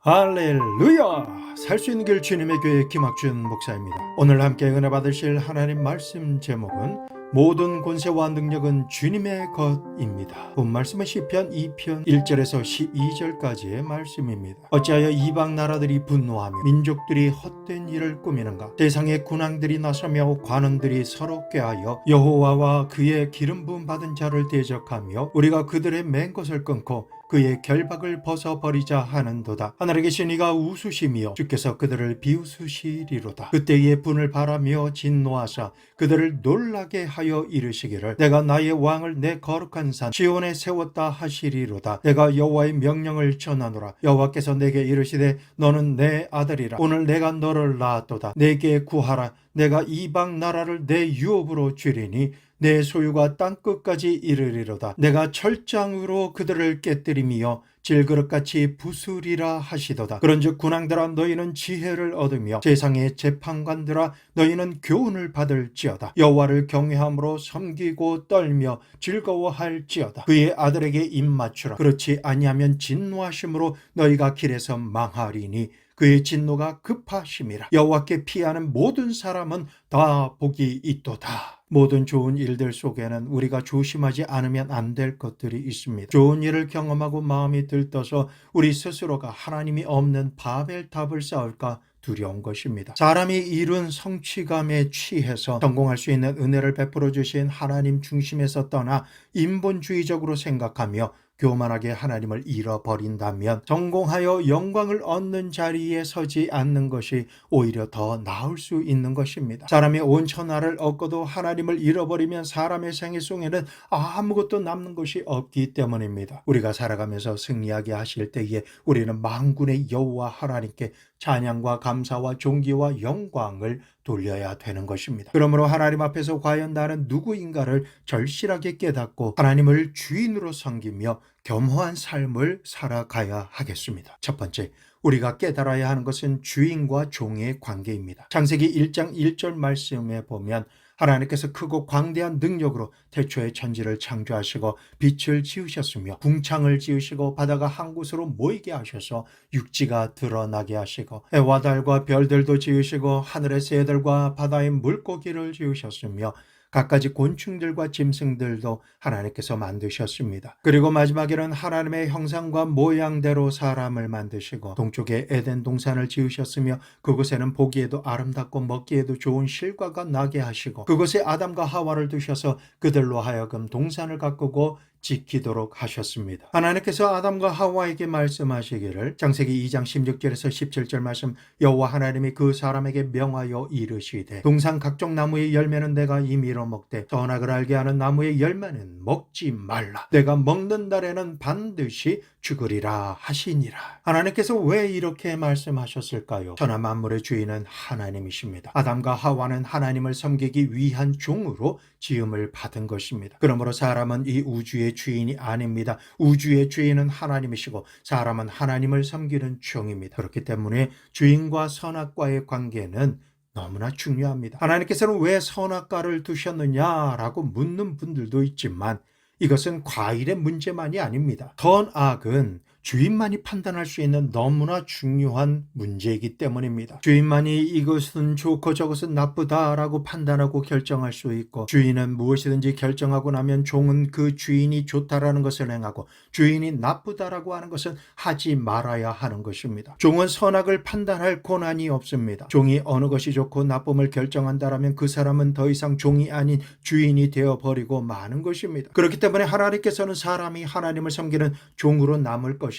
할렐루야! 살 수 있는 길 주님의 교회 김학준 목사입니다. 오늘 함께 은혜 받으실 하나님 말씀 제목은 모든 권세와 능력은 주님의 것입니다. 본 말씀은 시편 2편 1절에서 12절까지의 말씀입니다. 어찌하여 이방 나라들이 분노하며 민족들이 헛된 일을 꾸미는가? 세상의 군왕들이 나서며 관원들이 서로 꾀하여 여호와와 그의 기름 부음 받은 자를 대적하며 우리가 그들의 맨 것을 끊고 그의 결박을 벗어버리자 하는도다. 하늘에 계신 이가 웃으시며 주께서 그들을 비웃으시리로다. 그때의 분을 바라며 진노하사 그들을 놀라게 하여 이르시기를 내가 나의 왕을 내 거룩한 산 시온에 세웠다 하시리로다. 내가 여호와의 명령을 전하노라. 여호와께서 내게 이르시되 너는 내 아들이라. 오늘 내가 너를 낳았도다. 내게 구하라. 내가 이방 나라를 내 유업으로 주리니 내 소유가 땅끝까지 이르리로다. 내가 철장으로 그들을 깨뜨리며 질그릇같이 부수리라 하시도다. 그런즉 군왕들아 너희는 지혜를 얻으며 세상의 재판관들아 너희는 교훈을 받을지어다. 여호와를 경외함으로 섬기고 떨며 즐거워할지어다. 그의 아들에게 입맞추라. 그렇지 아니하면 진노하심으로 너희가 길에서 망하리니 그의 진노가 급하심이라. 여호와께 피하는 모든 사람은 다 복이 있도다. 모든 좋은 일들 속에는 우리가 조심하지 않으면 안 될 것들이 있습니다. 좋은 일을 경험하고 마음이 들떠서 우리 스스로가 하나님이 없는 바벨탑을 쌓을까 두려운 것입니다. 사람이 이룬 성취감에 취해서 성공할 수 있는 은혜를 베풀어 주신 하나님 중심에서 떠나 인본주의적으로 생각하며 교만하게 하나님을 잃어버린다면 성공하여 영광을 얻는 자리에 서지 않는 것이 오히려 더 나을 수 있는 것입니다. 사람이 온 천하를 얻고도 하나님을 잃어버리면 사람의 생애 속에는 아무것도 남는 것이 없기 때문입니다. 우리가 살아가면서 승리하게 하실 때에 우리는 만군의 여호와 하나님께 찬양과 감사와 존귀와 영광을 돌려야 되는 것입니다. 그러므로 하나님 앞에서 과연 나는 누구인가를 절실하게 깨닫고 하나님을 주인으로 섬기며 겸허한 삶을 살아가야 하겠습니다. 첫 번째, 우리가 깨달아야 하는 것은 주인과 종의 관계입니다. 창세기 1장 1절 말씀에 보면 하나님께서 크고 광대한 능력으로 태초에 천지를 창조하시고 빛을 지으셨으며 궁창을 지으시고 바다가 한 곳으로 모이게 하셔서 육지가 드러나게 하시고 해와 달과 별들도 지으시고 하늘의 새들과 바다의 물고기를 지으셨으며 갖가지 곤충들과 짐승들도 하나님께서 만드셨습니다. 그리고 마지막에는 하나님의 형상과 모양대로 사람을 만드시고 동쪽에 에덴 동산을 지으셨으며 그곳에는 보기에도 아름답고 먹기에도 좋은 실과가 나게 하시고 그곳에 아담과 하와를 두셔서 그들로 하여금 동산을 가꾸고 지키도록 하셨습니다. 하나님께서 아담과 하와에게 말씀하시기를 창세기 2장 16절에서 17절 말씀 여호와 하나님이 그 사람에게 명하여 이르시되 동산 각종 나무의 열매는 내가 임의로 먹되 선악을 알게 하는 나무의 열매는 먹지 말라. 내가 먹는 날에는 반드시 죽으리라 하시니라. 하나님께서 왜 이렇게 말씀하셨을까요? 천하 만물의 주인은 하나님이십니다. 아담과 하와는 하나님을 섬기기 위한 종으로 지음을 받은 것입니다. 그러므로 사람은 이 우주의 주인이 아닙니다. 우주의 주인은 하나님이시고 사람은 하나님을 섬기는 종입니다. 그렇기 때문에 주인과 선악과의 관계는 너무나 중요합니다. 하나님께서는 왜 선악과를 두셨느냐라고 묻는 분들도 있지만 이것은 과일의 문제만이 아닙니다. 선악은 주인만이 판단할 수 있는 너무나 중요한 문제이기 때문입니다. 주인만이 이것은 좋고 저것은 나쁘다라고 판단하고 결정할 수 있고 주인은 무엇이든지 결정하고 나면 종은 그 주인이 좋다라는 것을 행하고 주인이 나쁘다라고 하는 것은 하지 말아야 하는 것입니다. 종은 선악을 판단할 권한이 없습니다. 종이 어느 것이 좋고 나쁨을 결정한다라면 그 사람은 더 이상 종이 아닌 주인이 되어버리고 마는 것입니다. 그렇기 때문에 하나님께서는 사람이 하나님을 섬기는 종으로 남을 것이냐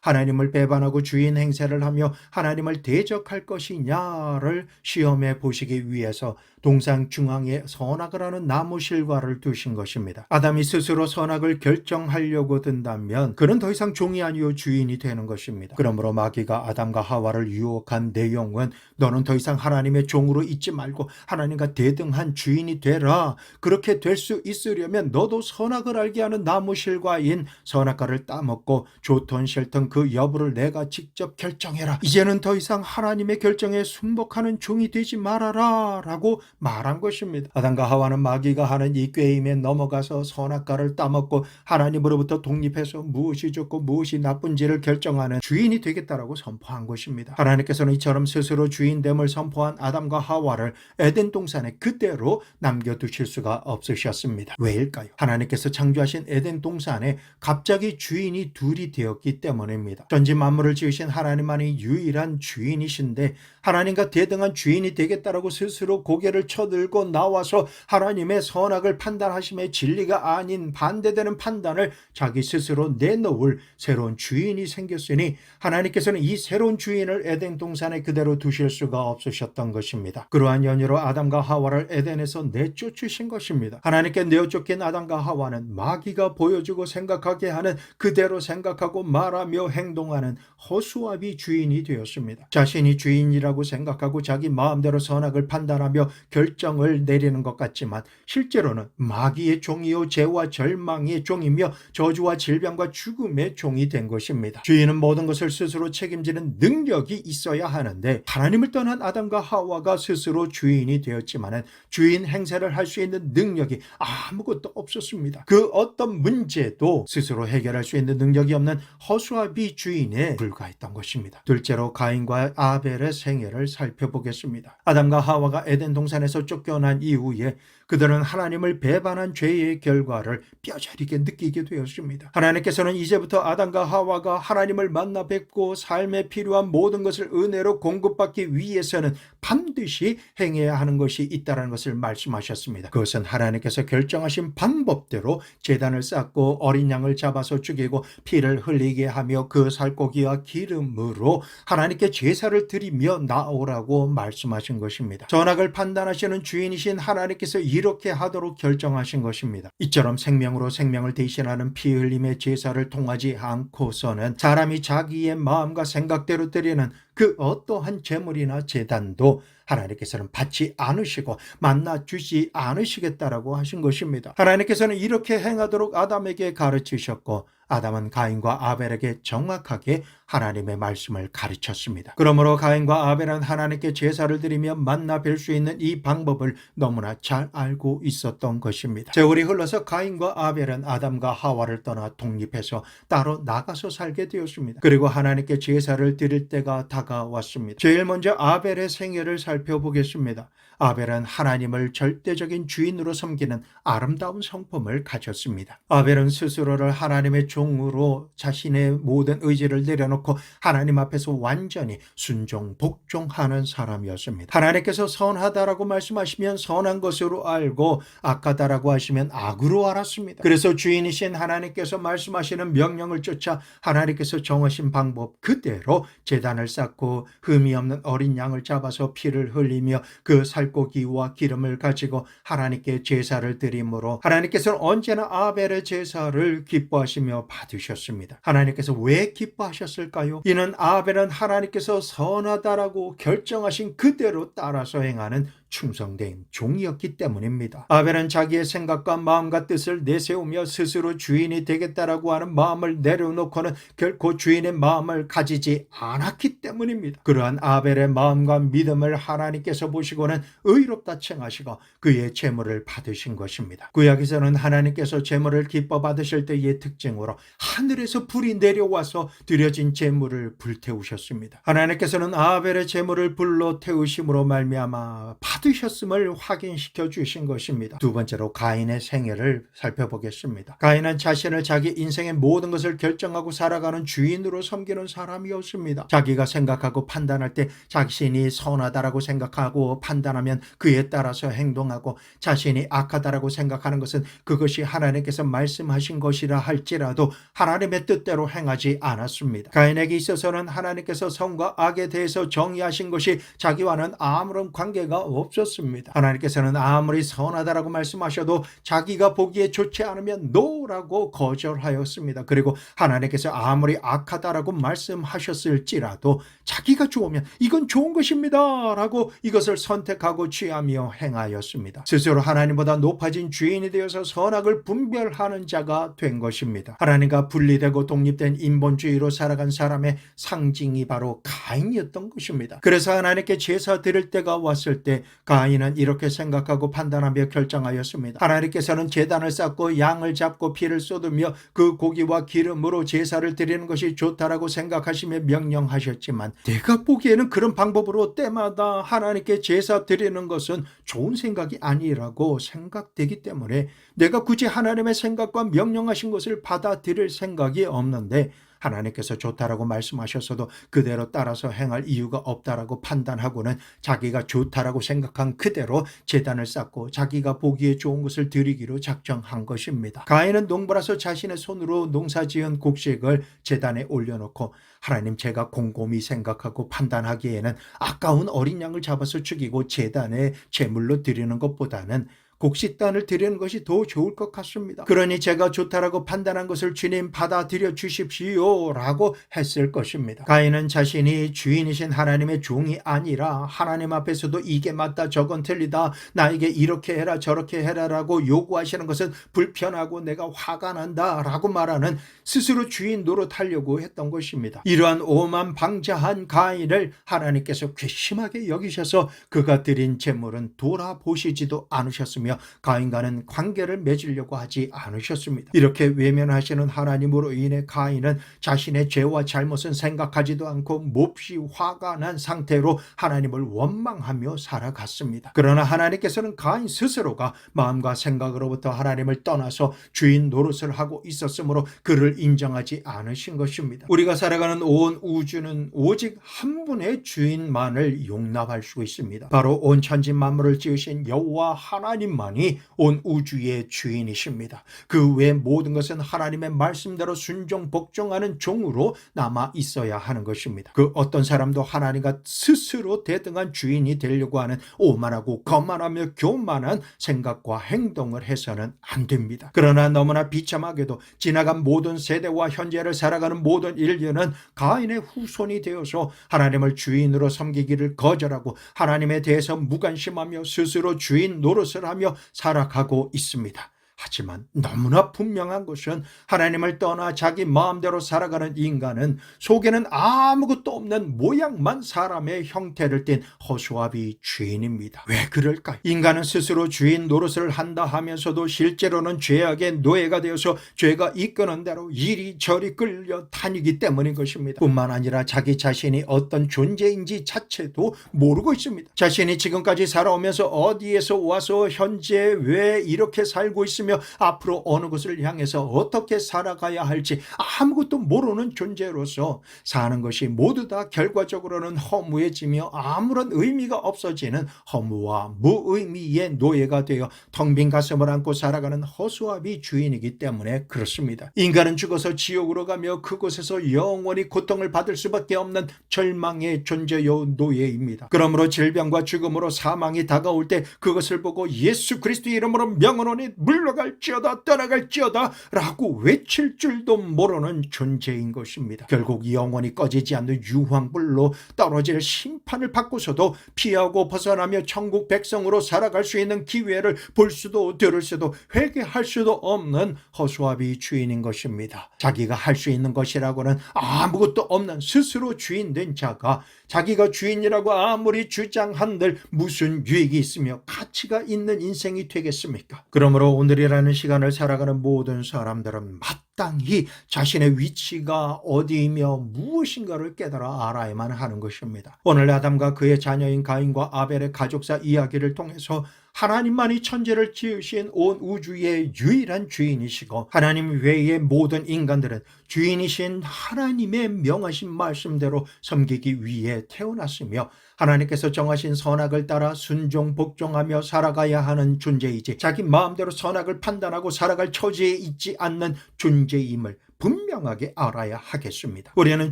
하나님을 배반하고 주인 행세를 하며 하나님을 대적할 것이냐를 시험해 보시기 위해서 동산 중앙에 선악을 하는 나무 실과를 두신 것입니다. 아담이 스스로 선악을 결정하려고 든다면 그는 더 이상 종이 아니요 주인이 되는 것입니다. 그러므로 마귀가 아담과 하와를 유혹한 내용은 너는 더 이상 하나님의 종으로 있지 말고 하나님과 대등한 주인이 되라. 그렇게 될 수 있으려면 너도 선악을 알게 하는 나무 실과인 선악과를 따먹고 좋던 싫던 그러면 그 여부를 내가 직접 결정해라. 이제는 더 이상 하나님의 결정에 순복하는 종이 되지 말아라 라고 말한 것입니다. 아담과 하와는 마귀가 하는 이 꾀임에 넘어가서 선악과를 따먹고 하나님으로부터 독립해서 무엇이 좋고 무엇이 나쁜지를 결정하는 주인이 되겠다라고 선포한 것입니다. 하나님께서는 이처럼 스스로 주인됨을 선포한 아담과 하와를 에덴 동산에 그대로 남겨두실 수가 없으셨습니다. 왜일까요? 하나님께서 창조하신 에덴 동산에 갑자기 주인이 둘이 되었기 때문입니다. 전지 만물을 지으신 하나님만이 유일한 주인이신데 하나님과 대등한 주인이 되겠다라고 스스로 고개를 쳐들고 나와서 하나님의 선악을 판단하심에 진리가 아닌 반대되는 판단을 자기 스스로 내놓을 새로운 주인이 생겼으니 하나님께서는 이 새로운 주인을 에덴 동산에 그대로 두실 수가 없으셨던 것입니다. 그러한 연유로 아담과 하와를 에덴에서 내쫓으신 것입니다. 하나님께 내쫓긴 아담과 하와는 마귀가 보여주고 생각하게 하는 그대로 생각하고 말하며 행동하는 허수아비 주인이 되었습니다. 자신이 주인이라고 생각하고 자기 마음대로 선악을 판단하며 결정을 내리는 것 같지만 실제로는 마귀의 종이요 죄와 절망의 종이며 저주와 질병과 죽음의 종이 된 것입니다. 주인은 모든 것을 스스로 책임지는 능력이 있어야 하는데 하나님을 떠난 아담과 하와가 스스로 주인이 되었지만 주인 행세를 할 수 있는 능력이 아무것도 없었습니다. 그 어떤 문제도 스스로 해결할 수 있는 능력이 없는 허수아비 주인에 불과했던 것입니다. 둘째로 가인과 아벨의 생애를 살펴보겠습니다. 아담과 하와가 에덴 동산에서 쫓겨난 이후에 그들은 하나님을 배반한 죄의 결과를 뼈저리게 느끼게 되었습니다. 하나님께서는 이제부터 아담과 하와가 하나님을 만나 뵙고 삶에 필요한 모든 것을 은혜로 공급받기 위해서는 반드시 행해야 하는 것이 있다는 것을 말씀하셨습니다. 그것은 하나님께서 결정하신 방법대로 제단을 쌓고 어린 양을 잡아서 죽이고 피를 흘리게 하며 그 살코기와 기름으로 하나님께 제사를 드리며 나오라고 말씀하신 것입니다. 선악을 판단하시는 주인이신 하나님께서 이렇게 하도록 결정하신 것입니다. 이처럼 생명으로 생명을 대신하는 피 흘림의 제사를 통하지 않고서는 사람이 자기의 마음과 생각대로 드리는 그 어떠한 제물이나 제단도 하나님께서는 받지 않으시고 만나 주지 않으시겠다라고 하신 것입니다. 하나님께서는 이렇게 행하도록 아담에게 가르치셨고 아담은 가인과 아벨에게 정확하게 하나님의 말씀을 가르쳤습니다. 그러므로 가인과 아벨은 하나님께 제사를 드리며 만나 뵐 수 있는 이 방법을 너무나 잘 알고 있었던 것입니다. 세월이 흘러서 가인과 아벨은 아담과 하와를 떠나 독립해서 따로 나가서 살게 되었습니다. 그리고 하나님께 제사를 드릴 때가 다가왔습니다. 제일 먼저 아벨의 생애를 살펴보겠습니다. 아벨은 하나님을 절대적인 주인으로 섬기는 아름다운 성품을 가졌습니다. 아벨은 스스로를 하나님의 종으로 자신의 모든 의지를 내려놓고 하나님 앞에서 완전히 순종, 복종하는 사람이었습니다. 하나님께서 선하다라고 말씀하시면 선한 것으로 알고 악하다라고 하시면 악으로 알았습니다. 그래서 주인이신 하나님께서 말씀하시는 명령을 쫓아 하나님께서 정하신 방법 그대로 제단을 쌓고 흠이 없는 어린 양을 잡아서 피를 흘리며 그 살코기와 기름을 가지고 하나님께 제사를 드림으로 하나님께서는 언제나 아벨의 제사를 기뻐하시며 받으셨습니다. 하나님께서 왜 기뻐하셨을까요? 이는 아벨은 하나님께서 선하다라고 결정하신 그대로 따라서 행하는 충성된 종이었기 때문입니다. 아벨은 자기의 생각과 마음과 뜻을 내세우며 스스로 주인이 되겠다라고 하는 마음을 내려놓고는 결코 주인의 마음을 가지지 않았기 때문입니다. 그러한 아벨의 마음과 믿음을 하나님께서 보시고는 의롭다 칭하시고 그의 제물을 받으신 것입니다. 구약에서는 하나님께서 제물을 기뻐 받으실 때의 특징으로 하늘에서 불이 내려와서 드려진 제물을 불태우셨습니다. 하나님께서는 아벨의 제물을 불로 태우심으로 말미암아 받으셨음을 확인시켜 주신 것입니다. 두 번째로 가인의 생애를 살펴보겠습니다. 가인은 자신을 자기 인생의 모든 것을 결정하고 살아가는 주인으로 섬기는 사람이었습니다. 자기가 생각하고 판단할 때 자신이 선하다라고 생각하고 판단하면 그에 따라서 행동하고 자신이 악하다라고 생각하는 것은 그것이 하나님께서 말씀하신 것이라 할지라도 하나님의 뜻대로 행하지 않았습니다. 가인에게 있어서는 하나님께서 선과 악에 대해서 정의하신 것이 자기와는 아무런 관계가 없었습니다. 하나님께서는 아무리 선하다라고 말씀하셔도 자기가 보기에 좋지 않으면 노라고 거절하였습니다. 그리고 하나님께서 아무리 악하다라고 말씀하셨을지라도 자기가 좋으면 이건 좋은 것입니다 라고 이것을 선택하고 취하며 행하였습니다. 스스로 하나님보다 높아진 주인이 되어서 선악을 분별하는 자가 된 것입니다. 하나님과 분리되고 독립된 인본주의로 살아간 사람의 상징이 바로 가인이었던 것입니다. 그래서 하나님께 제사 드릴 때가 왔을 때 가인은 이렇게 생각하고 판단하며 결정하였습니다. 하나님께서는 제단을 쌓고 양을 잡고 피를 쏟으며 그 고기와 기름으로 제사를 드리는 것이 좋다라고 생각하시며 명령하셨지만 내가 보기에는 그런 방법으로 때마다 하나님께 제사 드리는 것은 좋은 생각이 아니라고 생각되기 때문에 내가 굳이 하나님의 생각과 명령하신 것을 받아들일 생각이 없는데 하나님께서 좋다라고 말씀하셨어도 그대로 따라서 행할 이유가 없다라고 판단하고는 자기가 좋다라고 생각한 그대로 제단을 쌓고 자기가 보기에 좋은 것을 드리기로 작정한 것입니다. 가인은 농부라서 자신의 손으로 농사지은 곡식을 제단에 올려놓고 하나님, 제가 곰곰이 생각하고 판단하기에는 아까운 어린 양을 잡아서 죽이고 제단에 제물로 드리는 것보다는 곡식단을 드리는 것이 더 좋을 것 같습니다. 그러니 제가 좋다라고 판단한 것을 주님 받아들여 주십시오 라고 했을 것입니다. 가인은 자신이 주인이신 하나님의 종이 아니라 하나님 앞에서도 이게 맞다 저건 틀리다 나에게 이렇게 해라 저렇게 해라 라고 요구하시는 것은 불편하고 내가 화가 난다 라고 말하는 스스로 주인 노릇하려고 했던 것입니다. 이러한 오만방자한 가인을 하나님께서 괘씸하게 여기셔서 그가 드린 제물은 돌아보시지도 않으셨으며 가인과는 관계를 맺으려고 하지 않으셨습니다. 이렇게 외면하시는 하나님으로 인해 가인은 자신의 죄와 잘못은 생각하지도 않고 몹시 화가 난 상태로 하나님을 원망하며 살아갔습니다. 그러나 하나님께서는 가인 스스로가 마음과 생각으로부터 하나님을 떠나서 주인 노릇을 하고 있었으므로 그를 인정하지 않으신 것입니다. 우리가 살아가는 온 우주는 오직 한 분의 주인만을 용납할 수 있습니다. 바로 온 천지 만물을 지으신 여호와 하나님만이 온 우주의 주인이십니다. 그 외 모든 것은 하나님의 말씀대로 순종 복종하는 종으로 남아 있어야 하는 것입니다. 그 어떤 사람도 하나님과 스스로 대등한 주인이 되려고 하는 오만하고 거만하며 교만한 생각과 행동을 해서는 안 됩니다. 그러나 너무나 비참하게도 지나간 모든 세대와 현재를 살아가는 모든 인류는 가인의 후손이 되어서 하나님을 주인으로 섬기기를 거절하고 하나님에 대해서 무관심하며 스스로 주인 노릇을 하며 살아가고 있습니다. 하지만 너무나 분명한 것은 하나님을 떠나 자기 마음대로 살아가는 인간은 속에는 아무것도 없는 모양만 사람의 형태를 띤 허수아비 주인입니다. 왜 그럴까요? 인간은 스스로 주인 노릇을 한다 하면서도 실제로는 죄악의 노예가 되어서 죄가 이끄는 대로 이리저리 끌려 다니기 때문인 것입니다. 뿐만 아니라 자기 자신이 어떤 존재인지 자체도 모르고 있습니다. 자신이 지금까지 살아오면서 어디에서 와서 현재 왜 이렇게 살고 있으며 앞으로 어느 곳을 향해서 어떻게 살아가야 할지 아무것도 모르는 존재로서 사는 것이 모두 다 결과적으로는 허무해지며 아무런 의미가 없어지는 허무와 무의미의 노예가 되어 텅 빈 가슴을 안고 살아가는 허수아비 주인이기 때문에 그렇습니다. 인간은 죽어서 지옥으로 가며 그곳에서 영원히 고통을 받을 수밖에 없는 절망의 존재요 노예입니다. 그러므로 질병과 죽음으로 사망이 다가올 때 그것을 보고 예수 그리스도의 이름으로 명하노니 물러갈지어다 떠나갈지어다 라고 외칠 줄도 모르는 존재인 것입니다. 결국 영원히 꺼지지 않는 유황불로 떨어질 심판을 받고서도 피하고 벗어나며 천국 백성으로 살아갈 수 있는 기회를 볼 수도 들을 수도 회개할 수도 없는 허수아비 주인인 것입니다. 자기가 할 수 있는 것이라고는 아무것도 없는 스스로 주인된 자가 자기가 주인이라고 아무리 주장한들 무슨 유익이 있으며 가치가 있는 인생이 되겠습니까? 그러므로 오늘이라는 시간을 살아가는 모든 사람들은 마땅히 자신의 위치가 어디이며 무엇인가를 깨달아 알아야만 하는 것입니다. 오늘 아담과 그의 자녀인 가인과 아벨의 가족사 이야기를 통해서 하나님만이 천지를 지으신 온 우주의 유일한 주인이시고 하나님 외의 모든 인간들은 주인이신 하나님의 명하신 말씀대로 섬기기 위해 태어났으며 하나님께서 정하신 선악을 따라 순종 복종하며 살아가야 하는 존재이지 자기 마음대로 선악을 판단하고 살아갈 처지에 있지 않는 존재임을 분명하게 알아야 하겠습니다. 우리는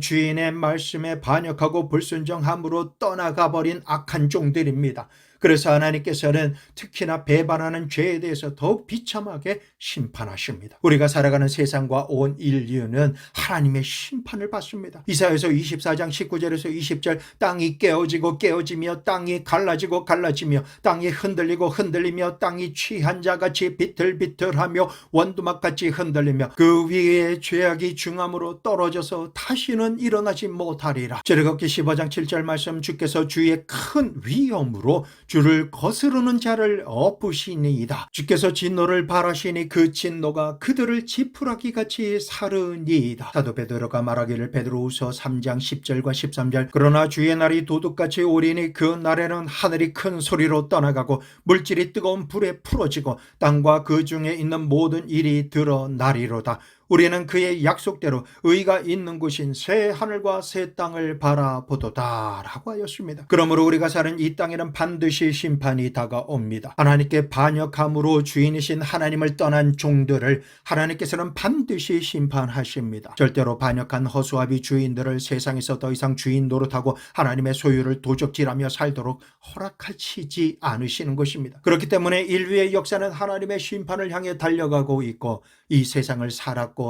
주인의 말씀에 반역하고 불순종함으로 떠나가버린 악한 종들입니다. 그래서 하나님께서는 특히나 배반하는 죄에 대해서 더욱 비참하게 심판하십니다. 우리가 살아가는 세상과 온 인류는 하나님의 심판을 받습니다. 이사야서 24장 19절에서 20절 땅이 깨어지고 깨어지며 땅이 갈라지고 갈라지며 땅이 흔들리고 흔들리며 땅이 취한 자같이 비틀비틀하며 원두막같이 흔들리며 그 위에 죄악이 중함으로 떨어져서 다시는 일어나지 못하리라. 출애굽기 15장 7절 말씀 주께서 주의 큰 위엄으로 주를 거스르는 자를 엎으시니이다. 주께서 진노를 발하시니 그 진노가 그들을 지푸라기같이 사르니이다. 사도 베드로가 말하기를 베드로후서 3장 10절과 13절 그러나 주의 날이 도둑같이 오리니 그 날에는 하늘이 큰 소리로 떠나가고 물질이 뜨거운 불에 풀어지고 땅과 그 중에 있는 모든 일이 드러나리로다. 우리는 그의 약속대로 의가 있는 곳인 새 하늘과 새 땅을 바라보도다 라고 하였습니다. 그러므로 우리가 사는 이 땅에는 반드시 심판이 다가옵니다. 하나님께 반역함으로 주인이신 하나님을 떠난 종들을 하나님께서는 반드시 심판하십니다. 절대로 반역한 허수아비 주인들을 세상에서 더 이상 주인 노릇하고 하나님의 소유를 도적질하며 살도록 허락하시지 않으시는 것입니다. 그렇기 때문에 인류의 역사는 하나님의 심판을 향해 달려가고 있고 이 세상을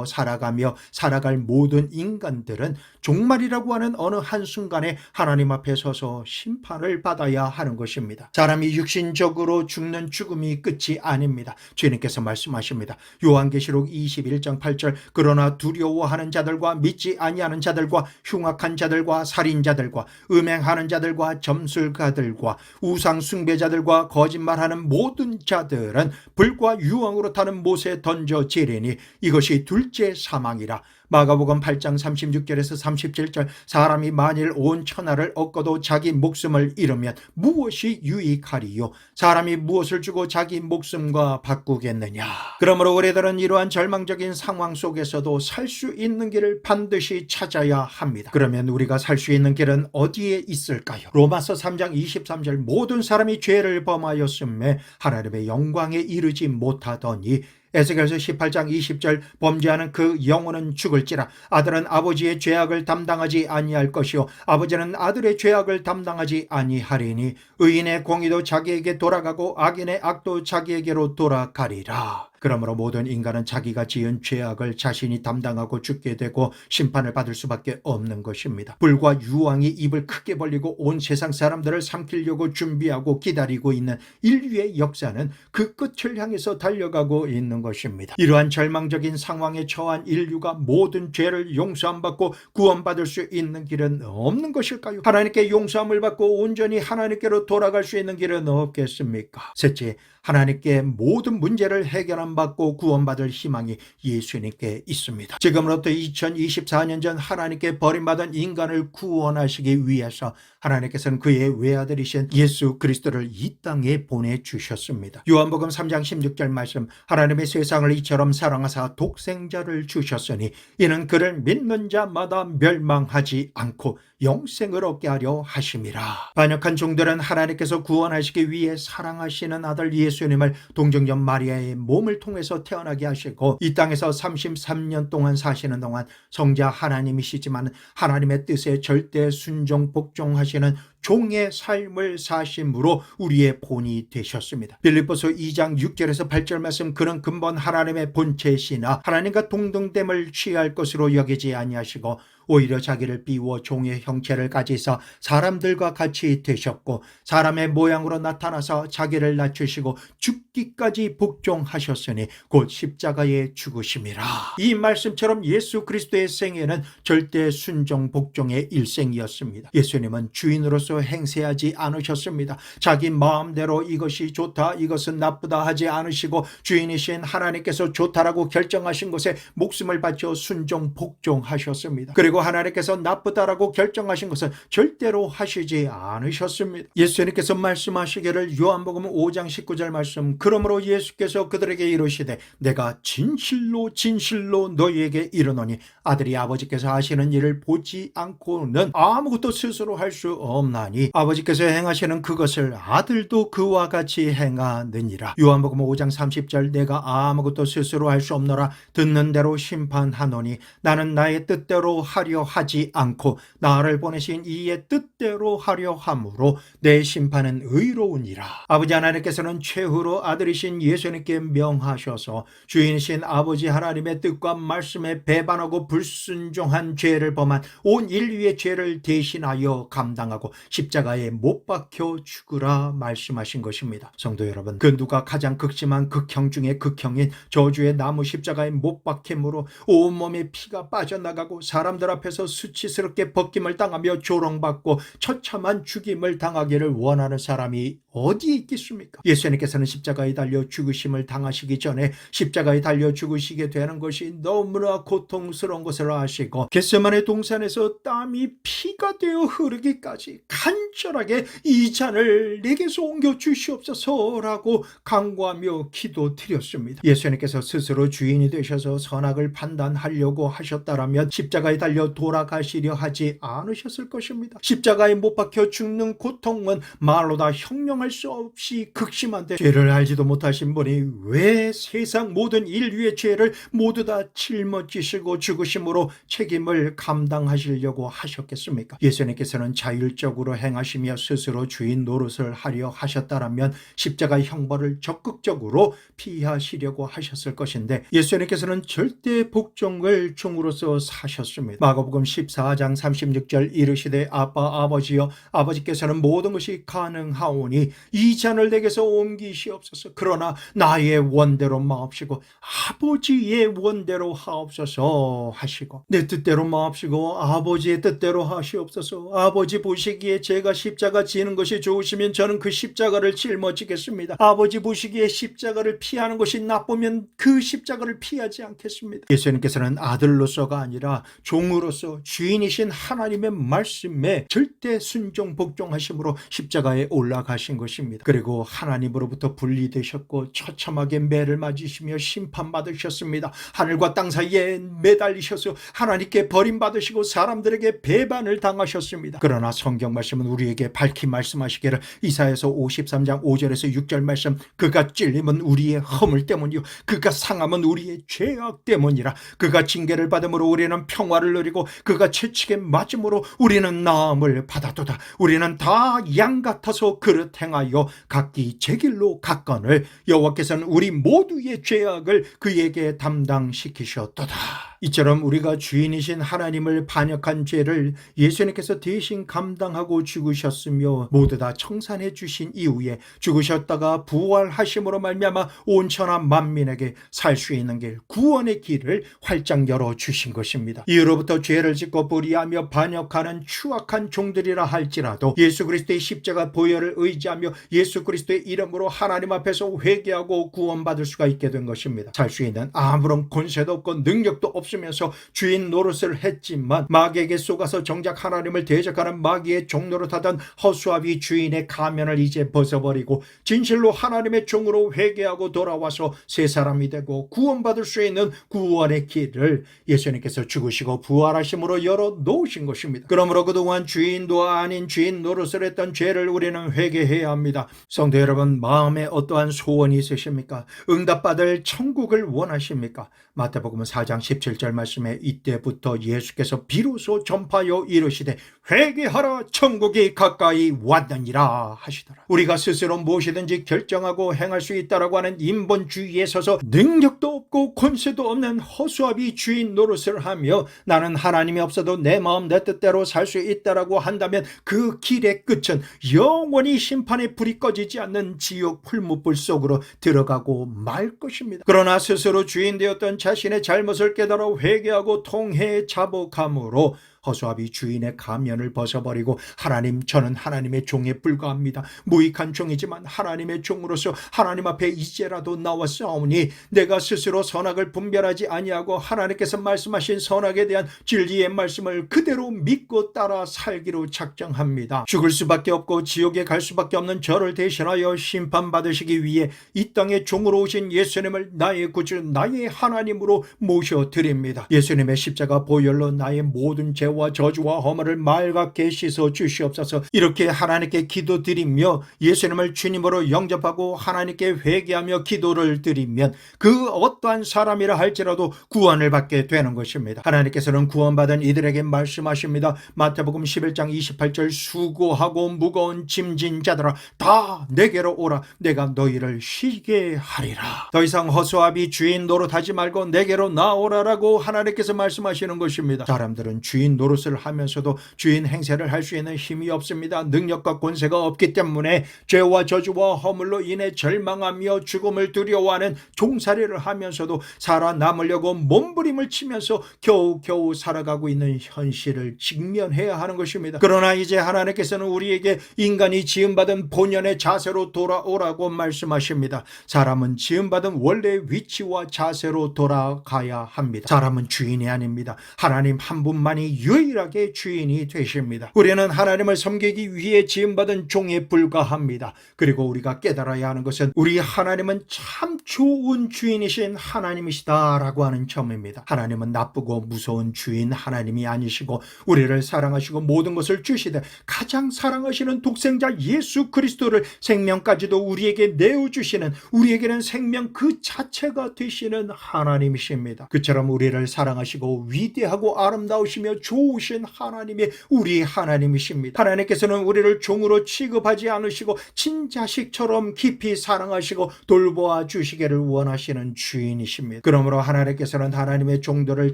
살아가며 살아갈 모든 인간들은 종말이라고 하는 어느 한순간에 하나님 앞에 서서 심판을 받아야 하는 것입니다. 사람이 육신적으로 죽는 죽음이 끝이 아닙니다. 주님께서 말씀하십니다. 요한계시록 21장 8절 그러나 두려워하는 자들과 믿지 아니하는 자들과 흉악한 자들과 살인자들과 음행하는 자들과 점술가들과 우상 숭배자들과 거짓말하는 모든 자들은 불과 유황으로 타는 못에 던져지리니 이것이 둘째 사망이라. 마가복음 8장 36절에서 37절 사람이 만일 온 천하를 얻고도 자기 목숨을 잃으면 무엇이 유익하리요? 사람이 무엇을 주고 자기 목숨과 바꾸겠느냐? 그러므로 우리들은 이러한 절망적인 상황 속에서도 살 수 있는 길을 반드시 찾아야 합니다. 그러면 우리가 살 수 있는 길은 어디에 있을까요? 로마서 3장 23절 모든 사람이 죄를 범하였음에 하나님의 영광에 이르지 못하더니 에스겔서 18장 20절 범죄하는 그 영혼은 죽을지라. 아들은 아버지의 죄악을 담당하지 아니할 것이요 아버지는 아들의 죄악을 담당하지 아니하리니 의인의 공의도 자기에게 돌아가고 악인의 악도 자기에게로 돌아가리라. 그러므로 모든 인간은 자기가 지은 죄악을 자신이 담당하고 죽게 되고 심판을 받을 수밖에 없는 것입니다. 불과 유황이 입을 크게 벌리고 온 세상 사람들을 삼키려고 준비하고 기다리고 있는 인류의 역사는 그 끝을 향해서 달려가고 있는 것입니다. 이러한 절망적인 상황에 처한 인류가 모든 죄를 용서함 받고 구원받을 수 있는 길은 없는 것일까요? 하나님께 용서함을 받고 온전히 하나님께로 돌아갈 수 있는 길은 없겠습니까? 셋째, 하나님께 모든 문제를 해결함 받고 구원받을 희망이 예수님께 있습니다. 지금으로부터 2024년 전 하나님께 버림받은 인간을 구원하시기 위해서 하나님께서는 그의 외아들이신 예수 그리스도를 이 땅에 보내주셨습니다. 요한복음 3장 16절 말씀 하나님의 세상을 이처럼 사랑하사 독생자를 주셨으니 이는 그를 믿는 자마다 멸망하지 않고 영생을 얻게 하려 하심이라. 반역한 종들은 하나님께서 구원하시기 위해 사랑하시는 아들 예수님을 동정녀 마리아의 몸을 통해서 태어나게 하시고 이 땅에서 33년 동안 사시는 동안 성자 하나님이시지만 하나님의 뜻에 절대 순종 복종하시는 종의 삶을 사심으로 우리의 본이 되셨습니다. 빌립보서 2장 6절에서 8절 말씀 그는 근본 하나님의 본체시나 하나님과 동등됨을 취할 것으로 여기지 아니하시고 오히려 자기를 비워 종의 형체를 가지사 사람들과 같이 되셨고 사람의 모양으로 나타나서 자기를 낮추시고 죽기까지 복종하셨으니 곧 십자가에 죽으심이라. 이 말씀처럼 예수 그리스도의 생애는 절대 순종 복종의 일생이었습니다. 예수님은 주인으로서 행세하지 않으셨습니다. 자기 마음대로 이것이 좋다 이것은 나쁘다 하지 않으시고 주인이신 하나님께서 좋다라고 결정하신 것에 목숨을 바쳐 순종 복종하셨습니다. 그리고 하나님께서 나쁘다라고 결정하신 것은 절대로 하시지 않으셨습니다. 예수님께서 말씀하시기를 요한복음 5장 19절 말씀 그러므로 예수께서 그들에게 이르시되 내가 진실로 진실로 너희에게 이르노니 아들이 아버지께서 하시는 일을 보지 않고는 아무것도 스스로 할 수 없나니 행하니 아버지께서 행하시는 그것을 아들도 그와 같이 행하느니라. 요한복음 5장 30절 내가 아무것도 스스로 할 수 없노라. 듣는 대로 심판하노니 나는 나의 뜻대로 하려 하지 않고 나를 보내신 이의 뜻대로 하려 함으로 내 심판은 의로우니라. 아버지 하나님께서는 최후로 아들이신 예수님께 명하셔서 주인이신 아버지 하나님의 뜻과 말씀에 배반하고 불순종한 죄를 범한 온 인류의 죄를 대신하여 감당하고 십자가에 못 박혀 죽으라 말씀하신 것입니다. 성도 여러분, 그 누가 가장 극심한 극형 중에 극형인 저주의 나무 십자가에 못 박힘으로 온몸에 피가 빠져나가고 사람들 앞에서 수치스럽게 벗김을 당하며 조롱받고 처참한 죽임을 당하기를 원하는 사람이 어디 있겠습니까? 예수님께서는 십자가에 달려 죽으심을 당하시기 전에 십자가에 달려 죽으시게 되는 것이 너무나 고통스러운 것을 아시고 겟세마네 동산에서 땀이 피가 되어 흐르기까지 간절하게 이 잔을 내게서 옮겨 주시옵소서라고 간구하며 기도드렸습니다. 예수님께서 스스로 주인이 되셔서 선악을 판단하려고 하셨다라면 십자가에 달려 돌아가시려 하지 않으셨을 것입니다. 십자가에 못 박혀 죽는 고통은 말로 다 형용할 수 없이 극심한데 죄를 알지도 못하신 분이 왜 세상 모든 인류의 죄를 모두 다 짊어지시고 죽으심으로 책임을 감당하시려고 하셨겠습니까? 예수님께서는 자율적으로 행하시며 스스로 주인 노릇을 하려 하셨다라면 십자가의 형벌을 적극적으로 피하시려고 하셨을 것인데 예수님께서는 절대 복종을 종으로서 사셨습니다. 마가복음 14장 36절 이르시되 아빠 아버지여 아버지께서는 모든 것이 가능하오니 이 잔을 내게서 옮기시옵소서. 그러나 나의 원대로 마옵시고 아버지의 원대로 하옵소서 하시고 내 뜻대로 마옵시고 아버지의 뜻대로 하시옵소서. 아버지 보시기에 제가 십자가 지는 것이 좋으시면 저는 그 십자가를 짊어지겠습니다. 아버지 보시기에 십자가를 피하는 것이 나쁘면 그 십자가를 피하지 않겠습니다. 예수님께서는 아들로서가 아니라 종으로서 주인이신 하나님의 말씀에 절대 순종 복종하심으로 십자가에 올라가신 것입니다. 그리고 하나님으로부터 분리되셨고 처참하게 매를 맞으시며 심판받으셨습니다. 하늘과 땅 사이에 매달리셔서 하나님께 버림받으시고 사람들에게 배반을 당하셨습니다. 그러나 성경 말씀은 우리에게 밝히 말씀하시기를 이사야서 53장 5절에서 6절 말씀 그가 찔림은 우리의 허물 때문이요 그가 상함은 우리의 죄악 때문이라. 그가 징계를 받음으로 우리는 평화를 누리고 그가 채찍에 맞음으로 우리는 나음을 받았도다. 우리는 다 양 같아서 그릇 행하여 각기 제 길로 갔거늘 여호와께서는 우리 모두의 죄악을 그에게 담당시키셨도다. 이처럼 우리가 주인이신 하나님을 반역한 죄를 예수님께서 대신 감당하고 죽으셨으며 모두 다 청산해 주신 이후에 죽으셨다가 부활하심으로 말미암아 온 천하 만민에게 살 수 있는 길 구원의 길을 활짝 열어주신 것입니다. 이후로부터 죄를 짓고 불의하며 반역하는 추악한 종들이라 할지라도 예수 그리스도의 십자가 보혈을 의지하며 예수 그리스도의 이름으로 하나님 앞에서 회개하고 구원받을 수가 있게 된 것입니다. 살 수 있는 아무런 권세도 없고 능력도 없으면서 주인 노릇을 했지만 마귀에게 속아서 정작 하나님을 대적하는 마귀의 종노릇하던 허수아비 주인의 가면을 이제 벗어버리고 진실로 하나님의 종으로 회개하고 돌아와서 새 사람이 되고 구원받을 수 있는 구원의 길을 예수님께서 죽으시고 부활하심으로 열어놓으신 것입니다. 그러므로 그동안 주인도 아닌 주인 노릇을 했던 죄를 우리는 회개해야 합니다. 성도 여러분, 마음에 어떠한 소원이 있으십니까? 응답받을 천국을 원하십니까? 마태복음 4장 17절 말씀에 이때부터 예수께서 비로소 전파하여 이르시되 회개하라 천국이 가까이 왔느니라 하시더라. 우리가 스스로 무엇이든지 결정하고 행할 수 있다라고 하는 인본주의에 서서 능력도 없고 권세도 없는 허수아비 주인 노릇을 하며 나는 하나님이 없어도 내 마음 내 뜻대로 살 수 있다라고 한다면 그 길의 끝은 영원히 심판의 불이 꺼지지 않는 지옥 풀무불 속으로 들어가고 말 것입니다. 그러나 스스로 주인 되었던 자신의 잘못을 깨달아 회개하고 통해 자복함으로 허수아비 주인의 가면을 벗어버리고 하나님 저는 하나님의 종에 불과합니다. 무익한 종이지만 하나님의 종으로서 하나님 앞에 이제라도 나왔사오니 내가 스스로 선악을 분별하지 아니하고 하나님께서 말씀하신 선악에 대한 진리의 말씀을 그대로 믿고 따라 살기로 작정합니다. 죽을 수밖에 없고 지옥에 갈 수밖에 없는 저를 대신하여 심판받으시기 위해 이 땅에 종으로 오신 예수님을 나의 구주 나의 하나님으로 모셔드립니다. 예수님의 십자가 보혈로 나의 모든 죄 죄와 저주와 허물을 맑게 씻어 주시옵소서. 이렇게 하나님께 기도드리며 예수님을 주님으로 영접하고 하나님께 회개하며 기도를 드리면 그 어떠한 사람이라 할지라도 구원을 받게 되는 것입니다. 하나님께서는 구원받은 이들에게 말씀하십니다. 마태복음 11장 28절 수고하고 무거운 짐진 자들아 다 내게로 오라 내가 너희를 쉬게 하리라. 더 이상 허수아비 주인 노릇하지 말고 내게로 나오라라고 하나님께서 말씀하시는 것입니다. 사람들은 주인 노릇을 하면서도 주인 행세를 할 수 있는 힘이 없습니다. 능력과 권세가 없기 때문에 죄와 저주와 허물로 인해 절망하며 죽음을 두려워하는 종살이를 하면서도 살아남으려고 몸부림을 치면서 겨우겨우 살아가고 있는 현실을 직면해야 하는 것입니다. 그러나 이제 하나님께서는 우리에게 인간이 지음받은 본연의 자세로 돌아오라고 말씀하십니다. 사람은 지음받은 원래의 위치와 자세로 돌아가야 합니다. 사람은 주인이 아닙니다. 하나님 한 분만이 유일하게 주인이 되십니다. 우리는 하나님을 섬기기 위해 지음받은 종에 불과합니다. 그리고 우리가 깨달아야 하는 것은 우리 하나님은 참 좋은 주인이신 하나님이시다라고 하는 점입니다. 하나님은 나쁘고 무서운 주인 하나님이 아니시고 우리를 사랑하시고 모든 것을 주시되 가장 사랑하시는 독생자 예수 그리스도를 생명까지도 우리에게 내어주시는 우리에게는 생명 그 자체가 되시는 하나님이십니다. 그처럼 우리를 사랑하시고 위대하고 아름다우시며 좋으신 하나님이 우리 하나님이십니다. 하나님께서는 우리를 종으로 취급하지 않으시고 친자식처럼 깊이 사랑하시고 돌보아 주시기를 원하시는 주인이십니다. 그러므로 하나님께서는 하나님의 종들을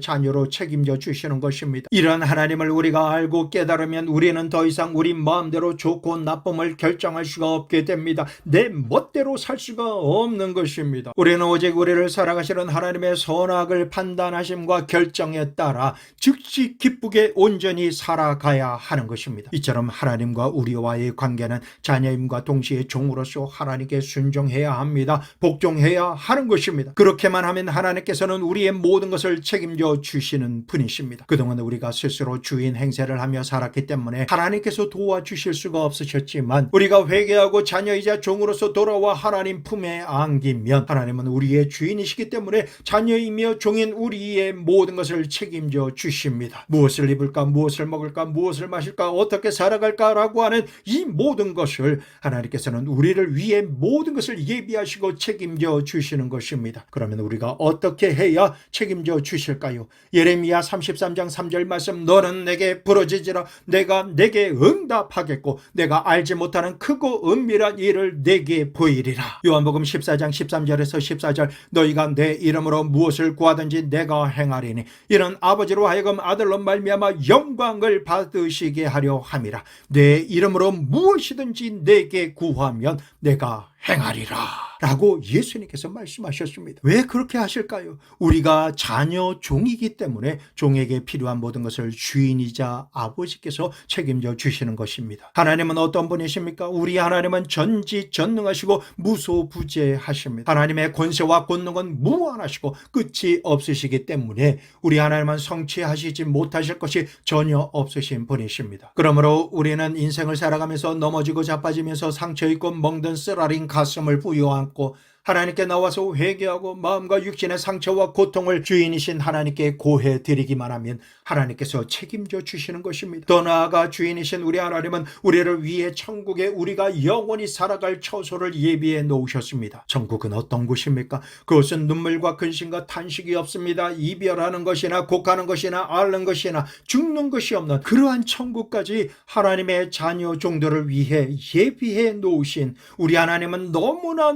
자녀로 책임져 주시는 것입니다. 이런 하나님을 우리가 알고 깨달으면 우리는 더 이상 우리 마음대로 좋고 나쁨을 결정할 수가 없게 됩니다. 내 멋대로 살 수가 없는 것입니다. 우리는 오직 우리를 사랑하시는 하나님의 선악을 판단하심과 결정에 따라 즉시 기쁘게 온전히 살아가야 하는 것입니다. 이처럼 하나님과 우리와의 관계는 자녀임과 동시에 종으로서 하나님께 순종해야 합니다. 복종해야 하는 것입니다. 그렇게만 하면 하나님께서는 우리의 모든 것을 책임져 주시는 분이십니다. 그동안 우리가 스스로 주인 행세를 하며 살았기 때문에 하나님께서 도와주실 수가 없으셨지만 우리가 회개하고 자녀이자 종으로서 돌아와 하나님 품에 안기면 하나님은 우리의 주인이시기 때문에 자녀이며 종인 우리의 모든 것을 책임져 주십니다. 무엇을 입을까, 무엇을 먹을까, 무엇을 마실까, 어떻게 살아갈까라고 하는 이 모든 것을 하나님께서는 우리를 위해 모든 것을 예비하시고 책임져 주시는 것입니다. 그러면 우리가 어떻게 해야 책임져 주실까요? 예레미야 33장 3절 말씀 너는 내게 부르짖으라 내가 내게 응답하겠고 내가 알지 못하는 크고 은밀한 일을 내게 보이리라. 요한복음 14장 13절에서 14절 너희가 내 이름으로 무엇을 구하든지 내가 행하리니 이는 아버지로 하여금 아들로 말미암아 영광을 받으시게 하려 함이라. 내 이름으로 무엇이든지 내게 구하면 내가 행하리라 라고 예수님께서 말씀하셨습니다. 왜 그렇게 하실까요? 우리가 자녀 종이기 때문에 종에게 필요한 모든 것을 주인이자 아버지께서 책임져 주시는 것입니다. 하나님은 어떤 분이십니까? 우리 하나님은 전지전능하시고 무소부재하십니다. 하나님의 권세와 권능은 무한하시고 끝이 없으시기 때문에 우리 하나님은 성취하시지 못하실 것이 전혀 없으신 분이십니다. 그러므로 우리는 인생을 살아가면서 넘어지고 자빠지면서 상처있고 멍든 쓰라린 가슴을 부여안고 하나님께 나와서 회개하고 마음과 육신의 상처와 고통을 주인이신 하나님께 고해 드리기만 하면 하나님께서 책임져 주시는 것입니다. 더 나아가 주인이신 우리 하나님은 우리를 위해 천국에 우리가 영원히 살아갈 처소를 예비해 놓으셨습니다. 천국은 어떤 곳입니까? 그것은 눈물과 근심과 탄식이 없습니다. 이별하는 것이나 곡하는 것이나 앓는 것이나 죽는 것이 없는 그러한 천국까지 하나님의 자녀 종들을 위해 예비해 놓으신 우리 하나님은 너무나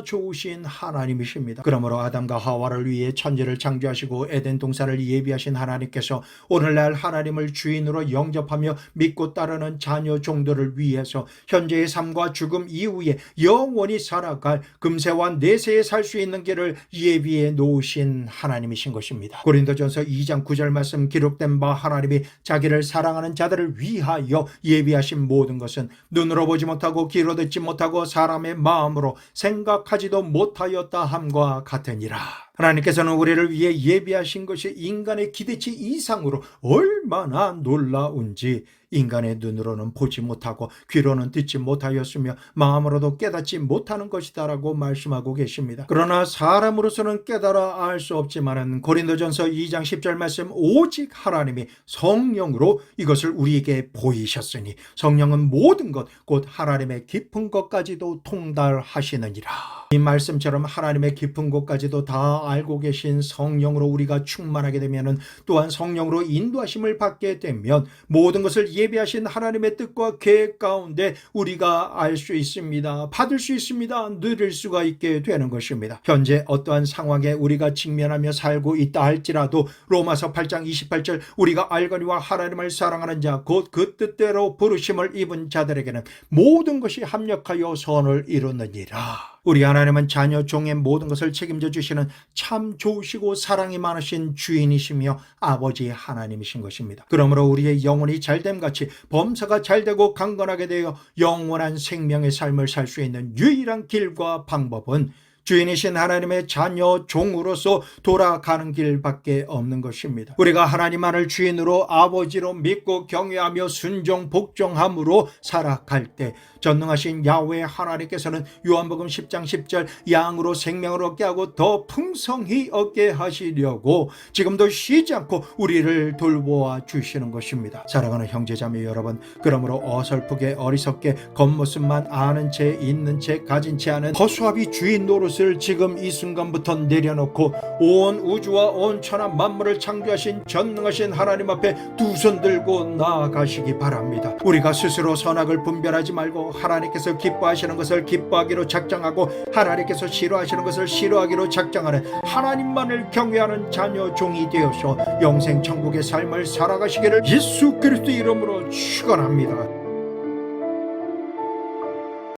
좋으신 하나님이십니다. 그러므로 아담과 하와를 위해 천지를 창조하시고 에덴 동산을 예비하신 하나님께서 오늘날 하나님을 주인으로 영접하며 믿고 따르는 자녀 종들을 위해서 현재의 삶과 죽음 이후에 영원히 살아갈 금세와 내세에 살 수 있는 길을 예비해 놓으신 하나님이신 것입니다. 고린도전서 2장 9절 말씀 기록된 바 하나님이 자기를 사랑하는 자들을 위하여 예비하신 모든 것은 눈으로 보지 못하고 귀로 듣지 못하고 사람의 마음으로 생각하지도 못하였다 함과 같으니라. 하나님께서는 우리를 위해 예비하신 것이 인간의 기대치 이상으로 얼마나 놀라운지 인간의 눈으로는 보지 못하고 귀로는 듣지 못하였으며 마음으로도 깨닫지 못하는 것이다 라고 말씀하고 계십니다. 그러나 사람으로서는 깨달아 알 수 없지만은 고린도전서 2장 10절 말씀, 오직 하나님이 성령으로 이것을 우리에게 보이셨으니 성령은 모든 것 곧 하나님의 깊은 것까지도 통달하시느니라. 이 말씀처럼 하나님의 깊은 곳까지도 다 알고 계신 성령으로 우리가 충만하게 되면, 또한 성령으로 인도하심을 받게 되면 모든 것을 예비하신 하나님의 뜻과 계획 가운데 우리가 알 수 있습니다. 받을 수 있습니다. 누릴 수가 있게 되는 것입니다. 현재 어떠한 상황에 우리가 직면하며 살고 있다 할지라도 로마서 8장 28절, 우리가 알거니와 하나님을 사랑하는 자 곧 그 뜻대로 부르심을 입은 자들에게는 모든 것이 합력하여 선을 이루느니라. 우리 하나님은 자녀 종의 모든 것을 책임져 주시는 참 좋으시고 사랑이 많으신 주인이시며 아버지 하나님이신 것입니다. 그러므로 우리의 영혼이 잘됨같이 범사가 잘되고 강건하게 되어 영원한 생명의 삶을 살 수 있는 유일한 길과 방법은 주인이신 하나님의 자녀 종으로서 돌아가는 길밖에 없는 것입니다. 우리가 하나님만을 주인으로 아버지로 믿고 경외하며 순종 복종함으로 살아갈 때 전능하신 야훼 하나님께서는 요한복음 10장 10절 양으로 생명을 얻게 하고 더 풍성히 얻게 하시려고 지금도 쉬지 않고 우리를 돌보아 주시는 것입니다. 사랑하는 형제자매 여러분, 그러므로 어설프게 어리석게 겉모습만 아는 채 있는 채 가진 채 하는 허수아비 주인 노릇을 지금 이 순간부터 내려놓고 온 우주와 온 천하 만물을 창조하신 전능하신 하나님 앞에 두 손 들고 나아가시기 바랍니다. 우리가 스스로 선악을 분별하지 말고 하나님께서 기뻐하시는 것을 기뻐하기로 작정하고 하나님께서 싫어하시는 것을 싫어하기로 작정하는 하나님만을 경외하는 자녀 종이 되어서 영생 천국의 삶을 살아가시기를 예수 그리스도의 이름으로 축원합니다.